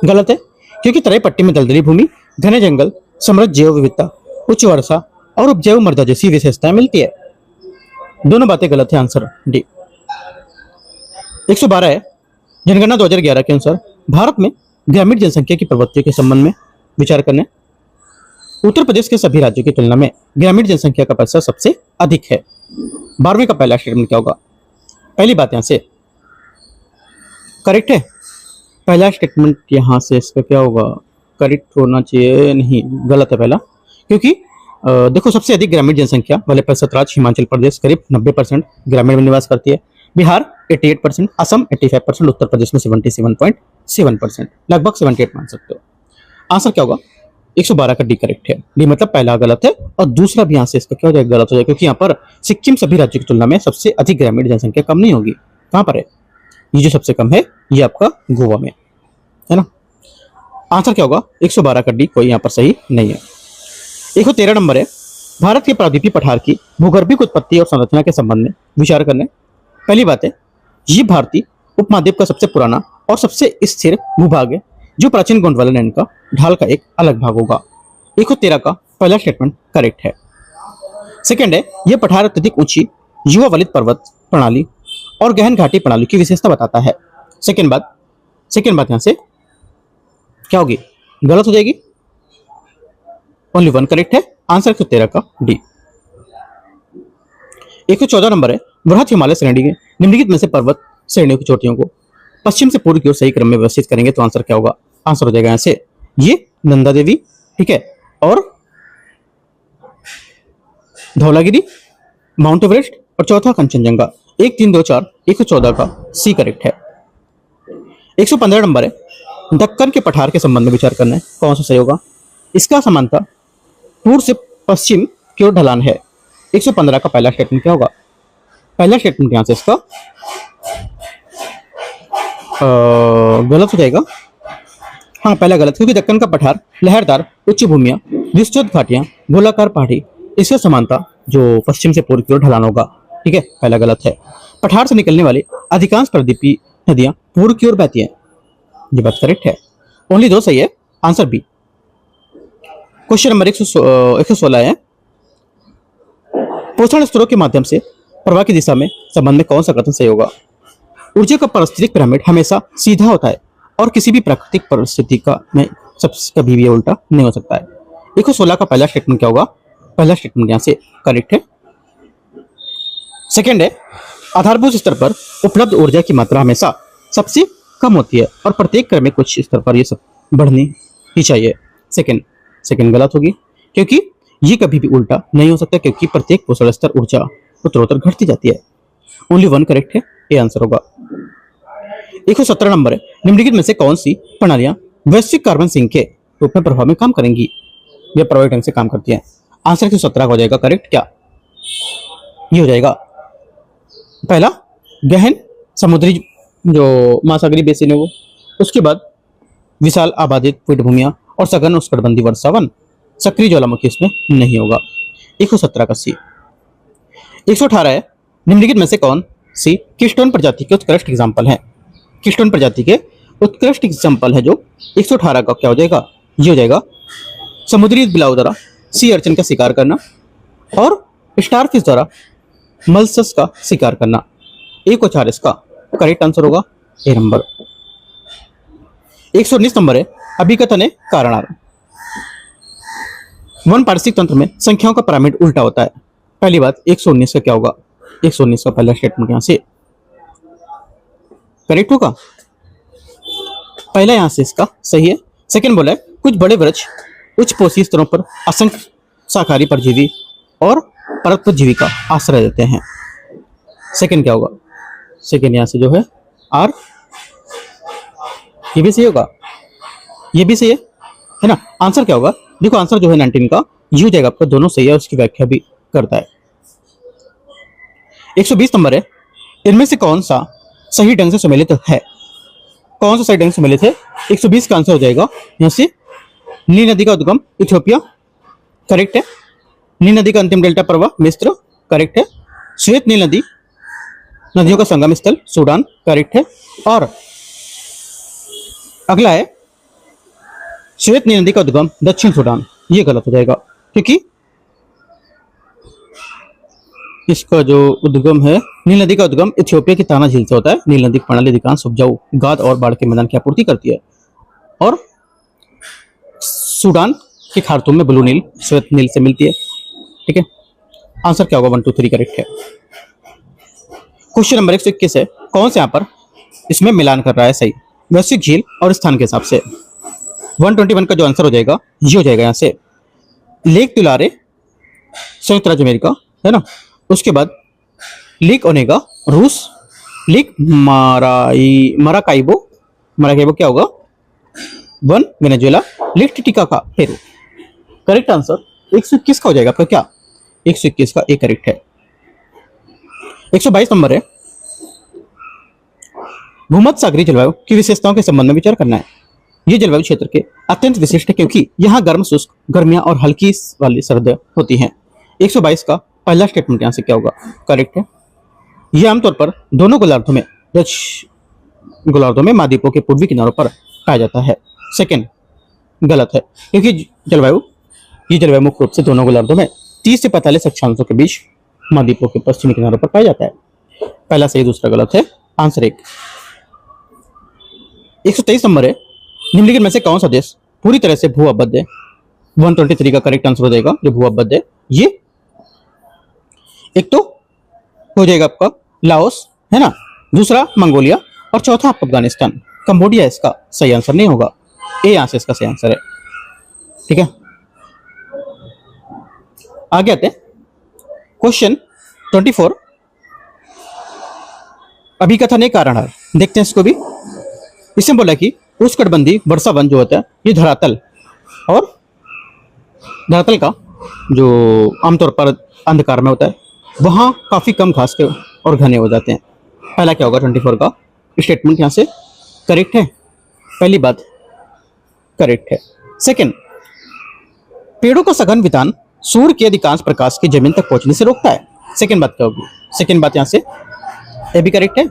गलत है क्योंकि तराई पट्टी में दलदली भूमि, घने जंगल, समृद्ध जैव विविधता, उच्च वर्षा और उपजैव मृदा जैसी विशेषताएं मिलती है। दोनों बातें गलत है, आंसर डी। 112 है, जनगणना 2011 के अनुसार भारत में ग्रामीण जनसंख्या की प्रवृत्ति के संबंध में विचार करने। उत्तर प्रदेश के सभी राज्यों की तुलना में ग्रामीण जनसंख्या का प्रतिशत सबसे अधिक है। 12वें का पहला स्टेटमेंट क्या होगा, पहली बात यहां से करेक्ट है। पहला स्टेटमेंट यहां से इसका क्या होगा, करेक्ट होना चाहिए, नहीं गलत है पहला, क्योंकि देखो सबसे अधिक ग्रामीण जनसंख्या वाले प्रतिशत राज्य हिमाचल प्रदेश करीब 90% ग्रामीण में निवास करती है, बिहार 88%, असम 85%, उत्तर प्रदेश में 77.7%, लगभग 78 मान सकते हो। आंसर क्या होगा, 112 का डी करेक्ट है। डी मतलब पहला गलत है और दूसरा भी यहाँ से इसका क्या हो जाएगा, गलत हो जाएगा, क्योंकि यहाँ पर सिक्किम सभी राज्यों की तुलना में सबसे अधिक ग्रामीण जनसंख्या कम नहीं होगी। कहाँ पर है, ये जो सबसे कम है ये आपका गोवा में है ना। आंसर क्या होगा, 112 का डी कोई यहाँ पर सही नहीं है। 113 नंबर है, भारत के प्रायद्वीपीय पठार की भूगर्भिक उत्पत्ति और संरचना के संबंध में विचार करने। पहली बात है, ये भारतीय उपमहाद्वीप का सबसे पुराना और सबसे स्थिर भूभाग है जो प्राचीन गोंडवाना लैंड का ढाल का एक अलग भाग होगा। 113 का पहला स्टेटमेंट करेक्ट है। सेकंड है, यह पठार अत्यधिक ऊंची युवा वलित पर्वत प्रणाली और गहन घाटी प्रणाली की विशेषता बताता है। सेकंड बात यहां से क्या होगी, गलत हो जाएगी, ओनली वन करेक्ट है, आंसर 113 का डी। 114 नंबर है, बृहद हिमालय श्रेणी के निम्नलिखित में से पर्वत श्रेणियों की चोटियों को पश्चिम से पूर्व की ओर सही क्रम में व्यवस्थित करेंगे तो आंसर क्या होगा, आंसर हो जाएगा यहां से ये नंदा देवी, ठीक है, और धौलागिरी, माउंट एवरेस्ट और चौथा कंचनजंगा। 1 3 2 4 114 का सी करेक्ट है। 115 नंबर है, दक्कन के पठार के संबंध में विचार करना है कौन सा सही होगा। इसका समानता पूर्व से पश्चिम की ओर ढलान है। 115 का पहला स्टेटमेंट क्या होगा, पहला स्टेटमेंट यहां से इसका गलत हो जाएगा, हाँ पहला गलत, क्योंकि दक्कन का पठार लहरदार उच्च भूमियां, विस्तृत घाटियां, गोलाकार पहाड़ी, इससे समानता जो पश्चिम से पूर्व की ओर ढलान होगा, ठीक है, पहला गलत है। पठार से निकलने वाली अधिकांश प्रायद्वीपीय नदियां पूर्व की ओर बहती हैं, ये बात करेक्ट है, ओनली 2 सही है, आंसर बी। क्वेश्चन नंबर 116 है, पोषण स्तरों के माध्यम से प्रवाह की दिशा में संबंध में कौन सा कथन सही होगा। ऊर्जा का पारिस्थितिक पिरामिड हमेशा सीधा होता है और किसी भी प्राकृतिक परिस्थिति का में कभी भी उल्टा नहीं हो सकता है। 116 का पहला स्टेटमेंट क्या होगा, पहला स्टेटमेंट यहां से करेक्ट है। सेकंड है, आधारभूत स्तर पर उपलब्ध ऊर्जा की मात्रा हमेशा सबसे कम होती है और प्रत्येक क्रम में कुछ स्तर पर यह सब बढ़नी ही चाहिए। सेकंड गलत होगी क्योंकि ये कभी भी उल्टा नहीं हो सकता, क्योंकि प्रत्येक पोषण स्तर ऊर्जा उत्तरोत्तर घटती जाती है। ओनली 1 करेक्ट है, ये आंसर होगा। 117 नंबर है, निम्नलिखित में से कौन सी प्रणालियां वैश्विक कार्बन सिंक के रूप में प्रभाव में काम करेंगी या प्रभावी ढंग से काम करती हैं। आंसर 117 हो जाएगा करेक्ट। क्या ये हो जाएगा पहला गहन समुद्री जो महासागरीय बेसिन है वो, उसके बाद विशाल आबादित पीठभूमियां और सघन उष्णकटिबंधीय वर्षावन। सक्रिय ज्वालामुखी इसमें नहीं होगा। 117 का सी। 118 है निम्नलिखित में से कौन सी कीस्टोन प्रजाति के उत्कृष्ट एग्जाम्पल है। कीस्टोन प्रजाति के उत्कृष्ट एग्जाम्पल है जो 118 का क्या हो जाएगा, ये हो जाएगा समुद्री बिलाव द्वारा सी अर्चन का शिकार करना और स्टारफिश द्वारा मल्सस का शिकार करना। 1 इसका करेक्ट आंसर होगा ए नंबर। 119 नंबर है अभिकथन है कारणार। वन पारिस्थितिक तंत्र में संख्याओं का पिरामिड उल्टा होता है। पहली बात 119 का क्या होगा, 119 का पहला स्टेटमेंट यहां से करेक्ट होगा, पहला यहां से इसका सही है। सेकंड बोला है कुछ बड़े वृक्ष उच्च पोषी स्तरों पर असंख्य शाकाहारी परजीवी और परतजीवी का आश्रय देते हैं। सेकंड क्या होगा, सेकंड यहां से जो है आर, ये भी सही होगा, ये भी सही है ना। आंसर क्या होगा, देखो आंसर जो है 19 का यू जाएगा आपका, दोनों सही है, उसकी व्याख्या भी करता है। 120 नंबर है इनमें से कौन सा सही ढंग से सम्मिलित है, कौन सा सही ढंग से सम्मिलित है। 120 का आंसर हो जाएगा यहां से नील नदी का उद्गम इथियोपिया करेक्ट है। नील नदी का अंतिम डेल्टा प्रवाह मिस्र करेक्ट है। श्वेत नील नदी नदियों का संगम स्थल सूडान करेक्ट है। और अगला है श्वेत नील नदी का उद्गम दक्षिण सूडान, ये गलत हो जाएगा क्योंकि इसका जो उद्गम है नील नदी का उद्गम इथियोपिया की ताना झील से होता है। नील नदी की प्रणाली अधिकांश उपजाऊ गाद और बाढ़ के मैदान की आपूर्ति करती है और सूडान के खार्तूम में ब्लू नील श्वेत नील से मिलती है। ठीक है, आंसर क्या होगा 1 2 3 करेक्ट है। क्वेश्चन नंबर 121 है कौन से यहाँ पर इसमें मिलान कर रहा है सही, वैश्विक झील और स्थान के हिसाब से। 121 का जो आंसर हो जाएगा ये हो जाएगा यहाँ से लेक तुलारे संयुक्त राज्य अमेरिका है ना, उसके बाद लेक ओनेगा रूस, लेक मराकाइबो क्या होगा one Venezuela, lake Titicaca Peru. Correct answer 121 का हो जाएगा आपका क्या, 121 का ए करेक्ट है। 122 नंबर है भूमध्य सागरीय जलवायु की विशेषताओं के संबंध में विचार करना है। ये जलवायु क्षेत्र के अत्यंत विशिष्ट है क्योंकि यहाँ गर्म शुष्क गर्मियां और हल्की वाली सर्द होती हैं। 122 का पहला स्टेटमेंट यहाँ से क्या होगा, करेक्ट है। यह आमतौर पर दोनों गोलार्धों में गोलार्धों में महाद्वीपों के पूर्वी किनारों पर पाया जाता है। सेकंड गलत है क्योंकि ये जलवायु मुख्य रूप से दोनों गोलार्धों में 30 से 45 अक्षांशों के बीच महाद्वीपों के पश्चिमी किनारों पर पाया जाता है। पहला सही दूसरा गलत है, आंसर 1। 123 नंबर है निम्नलिखित में से कौन सा देश पूरी तरह से भू अवबद्ध है। 123 का करेक्ट आंसर हो जाएगा जो भू अवबद्ध है ये एक तो हो जाएगा आपका लाओस है ना, दूसरा मंगोलिया और चौथा आपका अफगानिस्तान। कंबोडिया इसका सही आंसर नहीं होगा, ए यहां से इसका सही आंसर है। ठीक है, आगे आते हैं क्वेश्चन 24 अभिकथन एक कारण है, देखते हैं इसको भी। इसमें बोला कि उष्णकटिबंधीय वर्षावन जो होता है ये धरातल का जो आमतौर पर अंधकार में होता है वहां काफी कम घास के और घने हो जाते हैं। पहला क्या होगा 24 का स्टेटमेंट यहां से करेक्ट है, पहली बात करेक्ट है। सेकंड पेड़ों का सघन वितान सूर्य के अधिकांश प्रकाश की जमीन तक पहुंचने से रोकता है। सेकंड बात क्या होगी, सेकंड बात यहां से ये भी करेक्ट है,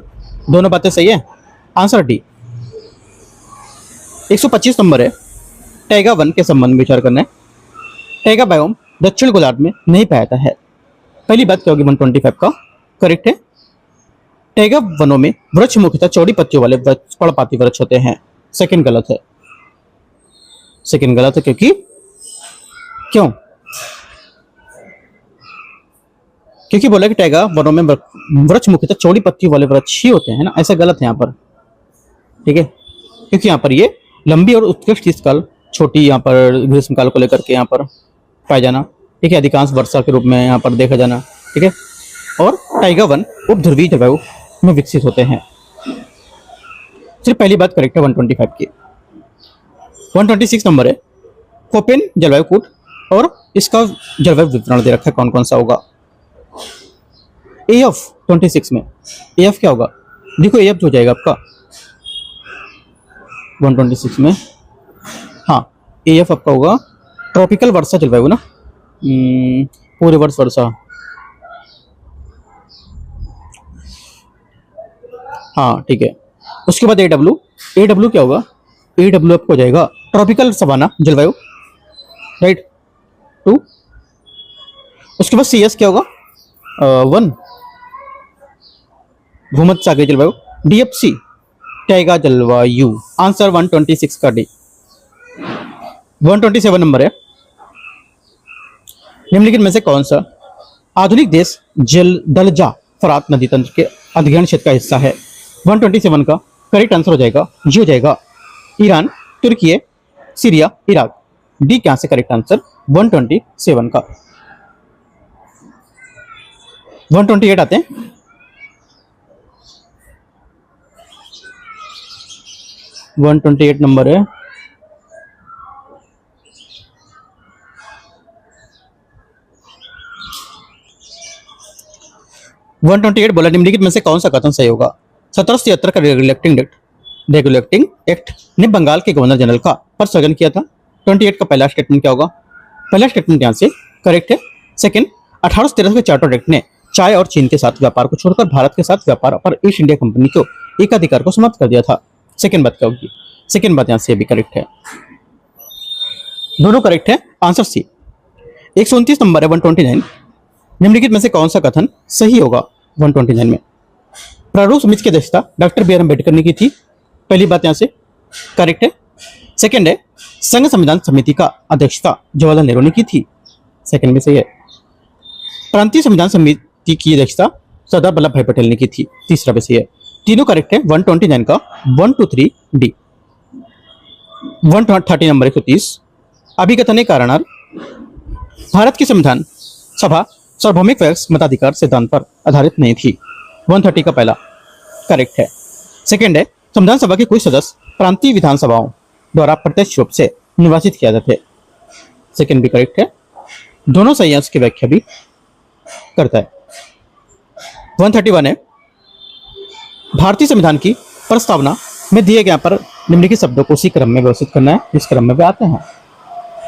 दोनों बातें सही है, आंसर डी। 125 नंबर है टैगा वन के संबंध में विचार करना है। टैगा बायोम दक्षिण गोलार्ध में नहीं पाया जाता है। पहली बात क्या होगी 125 का करेक्ट है। टैगा वनों में वृक्ष मुख्यतः चौड़ी पत्तियों वाले पर्णपाती वृक्ष होते हैं। सेकंड गलत है, सेकंड गलत है क्योंकि क्यों, क्योंकि बोला कि टैगा वनों में वृक्ष मुख्यतः चौड़ी पत्तियों वाले वृक्ष ही होते हैं ना, ऐसा गलत है यहाँ पर। ठीक है, क्योंकि यहाँ पर ये लंबी और उत्कृष्ट शीतकाल छोटी यहाँ पर ग्रीष्मकाल को लेकर के यहाँ पर पाया जाना। ठीक है, अधिकांश वर्षा के रूप में यहाँ पर देखा जाना। ठीक है, और टाइगा वन उपध्रुवीय जलवायु में विकसित होते हैं। सिर्फ पहली बात करेक्ट है 125 की। 126 नंबर है कोपेन जलवायु कूट और इसका जलवायु विवरण दे रखा है कौन कौन सा होगा। AF 26 में AF क्या होगा, देखो AF जो हो जाएगा आपका 126 में, हाँ AF आपका होगा ट्रॉपिकल वर्षा जलवायु ना, पूरे वर्ष वर्षा, हाँ ठीक है। उसके बाद AW क्या होगा, AW आपको हो जाएगा ट्रॉपिकल सवाना जलवायु, राइट 2। उसके बाद CS क्या होगा 1 भूमध्य सागरीय जलवायु, DFC टाइगा जलवायु, आंसर 126 का डी। 127 नंबर है, निम्नलिखित में से कौन सा आधुनिक देश जल दलजा फरात नदी तंत्र के अधिग्रहण क्षेत्र का हिस्सा है। 127 का करेक्ट आंसर हो जाएगा जी, हो जाएगा ईरान, तुर्की, सीरिया, इराक। डी क्या से करेक्ट आंसर 127 का। 128 आते हैं, 128 नंबर है, बोला निम्नलिखित में से कौन सा कथन सही होगा। 1773 का रेगुलेटिंग एक्ट ने बंगाल के गवर्नर जनरल का पद सृजन किया था। 28 का पहला स्टेटमेंट क्या होगा, पहला स्टेटमेंट यहाँ से करेक्ट है। सेकंड, 1813 के चार्टर एक्ट ने चाय और चीन के साथ व्यापार को छोड़कर भारत के साथ व्यापार पर ईस्ट इंडिया कंपनी को एकाधिकार को समाप्त कर दिया था। सेकंड बात क्या होगी, सेकंड बात यहाँ से भी करेक्ट है, दोनों करेक्ट है, आंसर सी। 129 नंबर है 129, निम्नलिखित में से कौन सा कथन सही होगा। 129 में प्रारूप समिति की अध्यक्षता डॉक्टर बी आर अम्बेडकर ने की थी, पहली बात यहाँ से करेक्ट है। सेकंड है, संघ संविधान समिति का अध्यक्षता जवाहरलाल नेहरू ने की थी, सेकंड में सही है। प्रांतीय संविधान समिति की अध्यक्षता सरदार वल्लभ भाई पटेल ने की थी, तीसरा भी सही है। तीनों करेक्ट है। 129 का 1 2 3 डी। 130 नंबर 130, अभिकथन कारणार्थ भारत की संविधान सभा सार्वभौमिक वयस्क मताधिकार सिद्धांत पर आधारित नहीं थी। 130 का पहला करेक्ट है। सेकंड है, संविधान सभा के कुछ सदस्य प्रांतीय विधानसभाओं द्वारा प्रत्यक्ष रूप से निर्वाचित किया जाते, सेकंड भी करेक्ट है, दोनों सही है, उसकी व्याख्या भी करता है। 131 है, भारतीय संविधान की प्रस्तावना में दिए गए पर निम्नलिखित शब्दों को उसी क्रम में व्यवस्थित करना है जिस क्रम में वे आते हैं।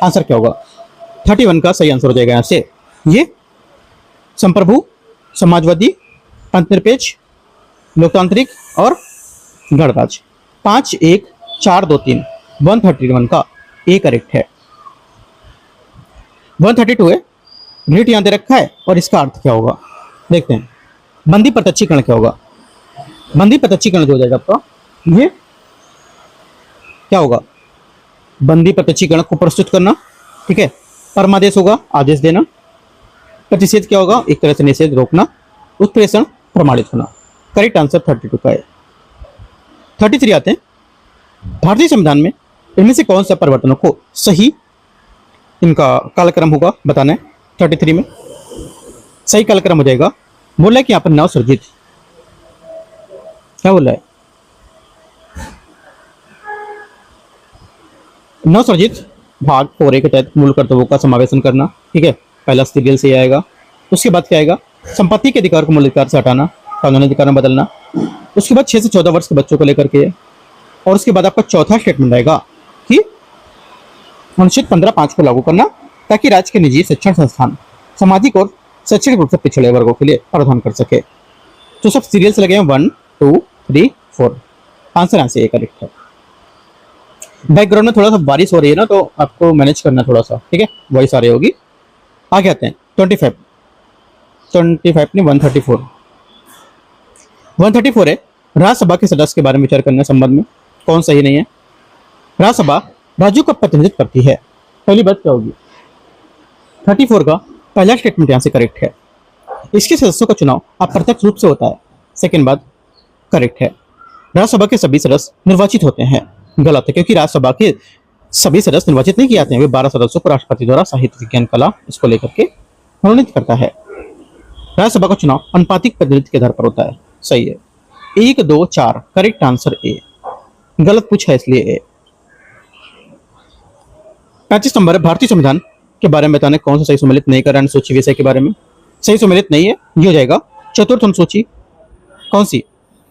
आंसर क्या होगा, 31 का सही आंसर हो जाएगा यहाँ से, ये संप्रभु, समाजवादी, अंतरनिरपेक्ष, लोकतांत्रिक और गणराज्य। 5 1 4 2 3, 131 का ए करेक्ट है। 132 है, ग्रिड यहां दे रखा है और इसका अर्थ क्या होगा देखते हैं। बंदी प्रत्यक्षीकरण क्या होगा, बंदी प्रत्यक्षीकरण जो हो जाएगा आपका, ये क्या होगा, बंदी प्रत्यक्षीकरण को प्रस्तुत करना, ठीक है। परमादेश होगा आदेश देना। प्रतिषेध क्या होगा, एक तरह से निषेध रोकना। उत्प्रेषण प्रमाणित होना। करेक्ट आंसर 32 का है। 33 आते हैं, भारतीय संविधान में इनमें से कौन सा परिवर्तनों को सही इनका कालक्रम होगा बताना है। 33 में सही कालक्रम हो जाएगा, बोला है कि यहाँ पर नवसृजित, क्या बोला है, नवसृजित भाग 4A के तहत मूल कर्तव्यों का समावेशन करना, ठीक है, पहला सीरियल से आएगा। उसके बाद क्या आएगा, संपत्ति के अधिकार को मूल अधिकार से हटाना, कानूनी अधिकार में बदलना। उसके बाद 6 से 14 वर्ष के बच्चों को लेकर के, और उसके बाद आपका चौथा स्टेटमेंट आएगा कि अनुच्छेद 15(5) को लागू करना ताकि राज्य के निजी शिक्षण संस्थान सामाजिक और शैक्षणिक रूप से पिछड़े वर्गों के लिए प्रावधान कर सके। तो सब सीरियल से लगे हैं 1 2 3 4, आंसर यहाँ से करेक्ट है। बैकग्राउंड में थोड़ा सा बारिश हो रही है ना, तो आपको मैनेज करना थोड़ा सा, ठीक है, वॉइस आ रही होगी। आगे आते हैं 25 नहीं 134। 134 है, राज्यसभा के सदस्य के बारे में विचार करने संबंध में कौन सही नहीं है। राज्यसभा राज्यों का प्रतिनिधित्व करती है, पहली बात क्या होगी। 34 का पहला स्टेटमेंट यहाँ से करेक्ट है, इसके सदस्यों का चुनाव अप्रत्यक्ष रूप से होता है, सेकंड बात करेक्ट है। राज्यसभा के सभी सदस्य निर्वाचित होते हैं, गलत है, क्योंकि राज्यसभा के सभी सदस्य निर्वाचित नहीं किए जाते हैं, वे 12 सदस्यों को राष्ट्रपति द्वारा साहित्य, विज्ञान, कला इसको लेकर के मनोनीत करता है। राज्यसभा का चुनाव अनुपातिक प्रतिनिधित्व के आधार पर होता है, सही है। 1 2 4 करेक्ट आंसर ए, गलत पूछा है इसलिए ए। 35 नंबर है, भारतीय संविधान के बारे में बताना है कौन सा सही सुमेलित नहीं कर रहा है अनुसूची विषय के बारे में। सही सुमेलित नहीं है, ये हो जाएगा चतुर्थ अनुसूची कौन सी,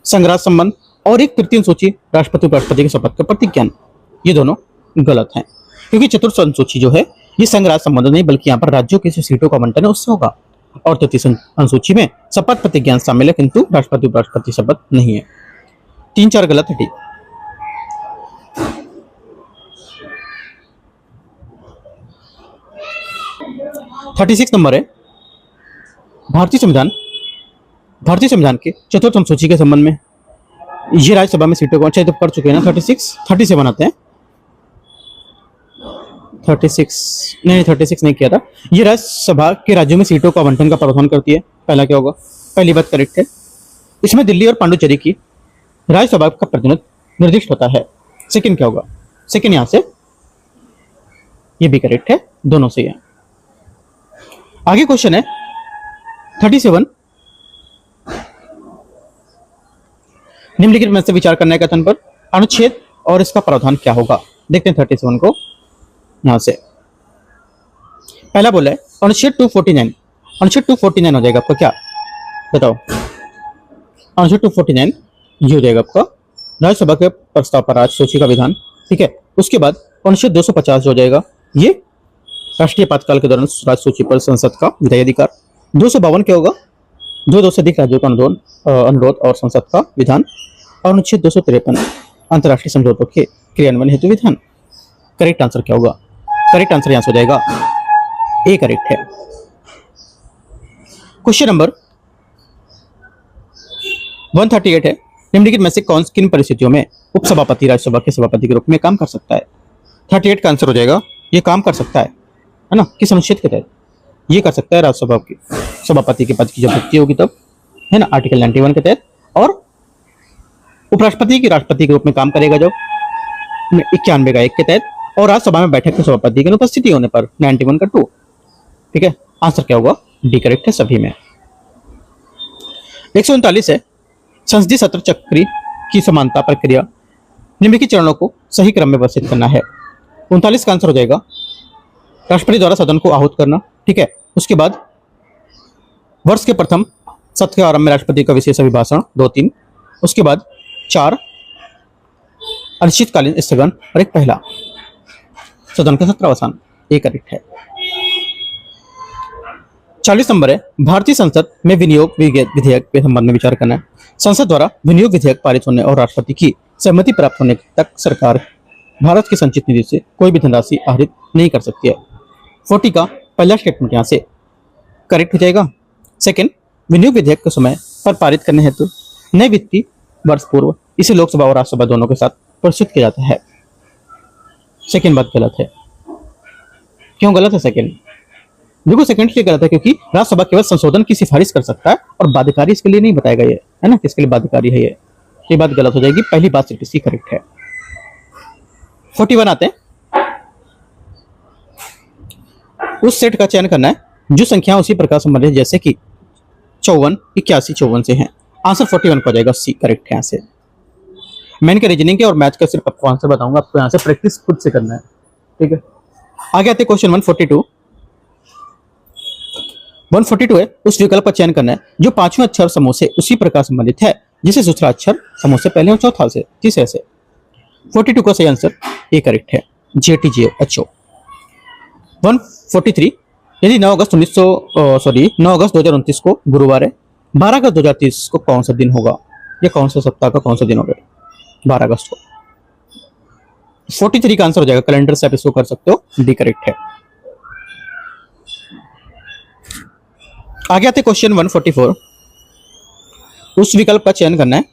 संघराज संबंध, और एक तृतीय अनुसूची राष्ट्रपति उपराष्ट्रपति के शपथ का प्रतिज्ञान। ये दोनों गलत हैं, क्योंकि चतुर्थ अनुसूची जो है ये संघराज संबंध नहीं, बल्कि यहाँ पर राज्यों की सीटों का आवंटन है उससे होगा। और तृतीय अनुसूची में शपथ प्रतिज्ञान शामिल है, किंतु राष्ट्रपति उपराष्ट्रपति शपथ नहीं है। 3-4 गलत है। ठीक, 36 नंबर है भारतीय संविधान के चतुर्थ अनुसूची के संबंध में। ये राज्यसभा में सीटों को अच्छा तो कर चुके हैं ना। 37 आते हैं। 36 नहीं किया था। ये राज्यसभा के राज्यों में सीटों का आवंटन का प्रावधान करती है। पहला क्या होगा, पहली बात करेक्ट है। इसमें दिल्ली और पांडुचेरी की राज्यसभा का प्रतिनिधित्व निर्दिष्ट होता है। सेकंड क्या होगा, सेकंड यहां से, ये भी करेक्ट है, दोनों सही है। आगे क्वेश्चन है 37, निम्नलिखित में से विचार करने का कथन पर अनुच्छेद और इसका प्रावधान क्या होगा। देखते हैं 37 को यहां से। पहला बोला है अनुच्छेद 249, अनुच्छेद 249 हो जाएगा आपका क्या बताओ। अनुच्छेद 249 ये हो जाएगा आपका राज्यसभा के प्रस्ताव पर राजसूची का विधान। ठीक है, उसके बाद अनुच्छेद 250 जो हो जाएगा ये राष्ट्रीय आपातकाल के दौरान राजसूची पर संसद का विधायी अधिकार। 252 क्या होगा, दो से अधिक राज्यों का अनुरोध और संसद का विधान। और अनुच्छेद 253 अंतर्राष्ट्रीय समझौतों के क्रियान्वयन हेतु विधान। करेक्ट आंसर क्या होगा, करेक्ट आंसर यहां से हो जाएगा ए करेक्ट है। क्वेश्चन नंबर 138 है, निम्नलिखित में से कौन किन परिस्थितियों में उपसभापति राज्यसभा के सभापति के रूप में काम कर सकता है। 38 का आंसर हो जाएगा ये काम कर सकता है ना, किस अनुच्छेद के तहत ये कर सकता है, राज्यसभा की सभापति के पद की जब नियुक्ति होगी तब, है ना, आर्टिकल 91 के तहत। और उपराष्ट्रपति की राष्ट्रपति के रूप में काम करेगा जब 91 का 1 के तहत, और राज्यसभा में बैठक में सभापति की अनुपस्थिति होने पर 91 का 2। ठीक है, आंसर क्या होगा, डी करेक्ट है सभी में। 139 है, संसदीय सत्र चक्र की समानता प्रक्रिया निम्नलिखित चरणों को सही क्रम में व्यवस्थित करना है। 39 का आंसर हो जाएगा राष्ट्रपति द्वारा सदन को आहूत करना। ठीक है, उसके बाद वर्ष के प्रथम सत्र के आरंभ में राष्ट्रपति का विशेष अभिभाषण 2-3, उसके बाद 4 अनिश्चितकालीन स्थगन और एक पहला सदन का सत्रावसान। ये करेक्ट है। 40 नंबर है, भारतीय संसद में विनियोग विधेयक के संबंध में विचार करना है। संसद द्वारा विनियोग विधेयक पारित होने और राष्ट्रपति की सहमति प्राप्त होने तक सरकार भारत की संचित निधि से कोई भी धनराशि आहरित नहीं कर सकती है। 40 का पहला स्टेटमेंट यहाँ से करेक्ट हो जाएगा। सेकंड, विनियोग विधेयक के समय पर पारित करने हेतु नए वित्तीय वर्ष पूर्व इसे लोकसभा और राज्यसभा दोनों के साथ प्रस्तुत किया जाता है। सेकंड बात गलत है। क्यों गलत है सेकंड? देखो सेकंड इसलिए गलत है क्योंकि राज्यसभा केवल संशोधन की सिफारिश कर सकता है और बाध्यकारी इसके लिए नहीं बताएगा, ये है ना, किसके लिए बाध्यकारी है ये बात गलत हो जाएगी। पहली बात इसकी करेक्ट है। 41 आते हैं, उस सेट का चयन करना है जो संख्या उसी प्रकार संबंधित जैसे कि 54, 81, 54 से हैं। आंसर 41 को जाएगा, सी करेक्ट है। यहाँ से मैं इनके रीजनिंग के और मैथ का सिर्फ आपको आंसर बताऊंगा, आपको यहाँ से प्रैक्टिस खुद से करना है। ठीक है, आगे आते क्वेश्चन 142 है, उस विकल्प का चयन करना है जो पांचवें अक्षर समूह से उसी प्रकार संबंधित है जिसे दूसरा अक्षर समूह से पहले और चौथा से तीसरे से। 42 का सही आंसर ए करेक्ट है, JTGHO। 143, यदि 9 अगस्त 2029 को गुरुवार है, 12 अगस्त 2030 को कौन सा दिन होगा, या कौन सा सप्ताह का कौन सा दिन होगा 12 अगस्त को। 43 का आंसर हो जाएगा, कैलेंडर से आप इसको कर सकते हो, डी करेक्ट है। आगे आते क्वेश्चन 144, उस विकल्प का चयन करना है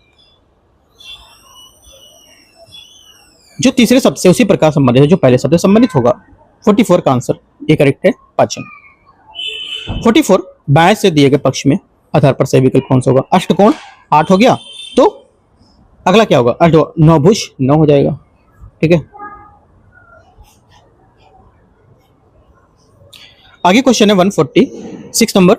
जो तीसरे शब्द से उसी प्रकार संबंधित है जो पहले शब्द से संबंधित होगा। 44 का आंसर ए करेक्ट है, पाचन। 44 बाएं से दिए गए पक्ष में आधार पर सही विकल्प कौन सा होगा। अष्टकोण 8 हो गया, तो अगला क्या होगा, 9 भुज 9 हो जाएगा। ठीक है, आगे क्वेश्चन है 146 नंबर,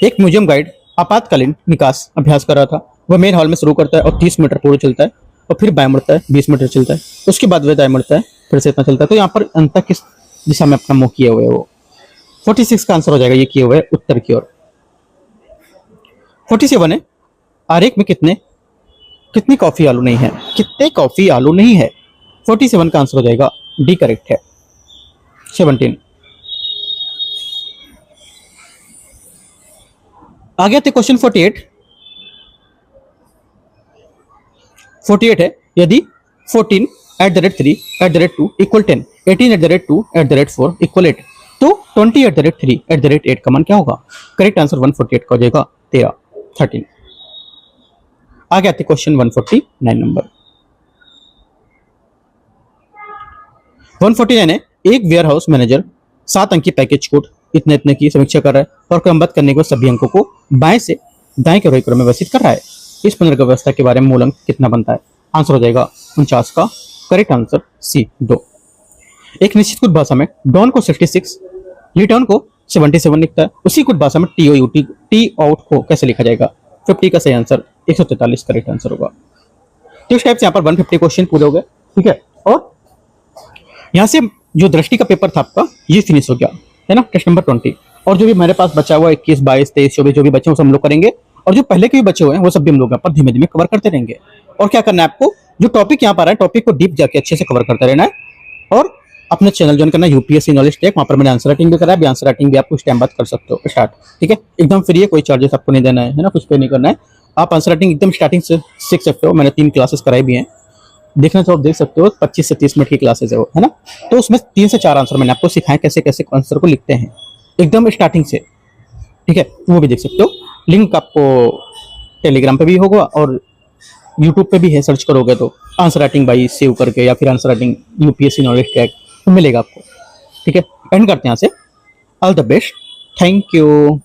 एक म्यूजियम गाइड आपातकालीन निकास अभ्यास कर रहा था। वह मेन हॉल में शुरू करता है और 30 मीटर पूर्व चलता है और फिर बाएं मुड़ता है, 20 मीटर चलता है, उसके बाद वह दाएं मुड़ता है फिर से इतना चलता है। तो यहाँ पर अंतर किस दिशा में अपना मुंह किए हुए वो 46 का आंसर हो जाएगा, ये किए हुए उत्तर की ओर। 47 है, आरेख में कितनी कॉफी आलू नहीं है, कितने कॉफी आलू नहीं है। 47 का आंसर हो जाएगा डी करेक्ट है। 17 आगे आते क्वेश्चन 48 है, यदि 14 @ 3 @ 2 इक्वल 10, 18 @ 2 @ 4 इक्वल 8, तो 20 @ 3 @ 8 का मान क्या होगा? करेक्ट आंसर 148 का हो जाएगा 13। आगे आते क्वेश्चन 149 नंबर। 149 है, एक वेयर हाउस मैनेजर 7 अंक की पैकेज कोड इतने इतने की समीक्षा कर रहा है और क्रमबद्ध करने के बाद सभी अंकों को बाएं से दाएं के क्रम में व्यवस्थित कर रहा है। इस पुनर्व्यवस्था के बारे में मूल अंक कितना बनता है? आंसर हो जाएगा 49 का। Correct answer C 2। एक निश्चित कुछ भाषा में डॉन को 66, लिटॉन को 77 लिखता है, उसी कुछ भाषा में टी आउट को कैसे लिखा जाएगा? 50 का सही आंसर 143 करेक्ट आंसर होगा। तो इस टाइप से यहाँ पर 150 क्वेश्चन पूरे हो गए, ठीक है। और यहाँ से जो दृष्टि का पेपर था आपका ये फिनिश हो गया है ना, टेस्ट नंबर 20। और जो भी मेरे पास बचा हुआ 21, 22, 23, 24 जो भी बचे हैं हम लोग करेंगे, और जो पहले के भी बचे हुए हैं वो सब भी हम लोग यहाँ पर धीमे धीमे कवर करते रहेंगे। और क्या करना है आपको, जो टॉपिक यहाँ पर है टॉपिक को डीप जाके अच्छे से कवर करते रहना है। और अपने चैनल ज्वाइन करना यूपीएससी नॉलेज टेक, वहाँ पर मैंने आंसर राइटिंग भी करा है, आंसर राइटिंग भी आप कुछ टाइम बाद कर सकते हो स्टार्ट, ठीक है। एकदम फ्री है, कोई चार्जेस आपको नहीं देना है ना, कुछ पे नहीं करना है। आप आंसर राइटिंग एकदम स्टार्टिंग से सीख सकते हो। मैंने 3 क्लासेस कराई भी हैं, देखना तो आप देख सकते हो, 25 से 30 मिनट की क्लासेस है वो, है ना। तो उसमें 3 से 4 आंसर मैंने आपको सिखाए कैसे कैसे आंसर को लिखते हैं एकदम स्टार्टिंग से, ठीक है। वो भी देख सकते हो, लिंक आपको टेलीग्राम पे भी होगा और यूट्यूब पे भी है, सर्च करोगे तो आंसर राइटिंग बाई सेव करके या फिर answer writing UPSC knowledge track तो मिलेगा आपको, ठीक है। एंड करते हैं यहाँ से। All the best, thank you.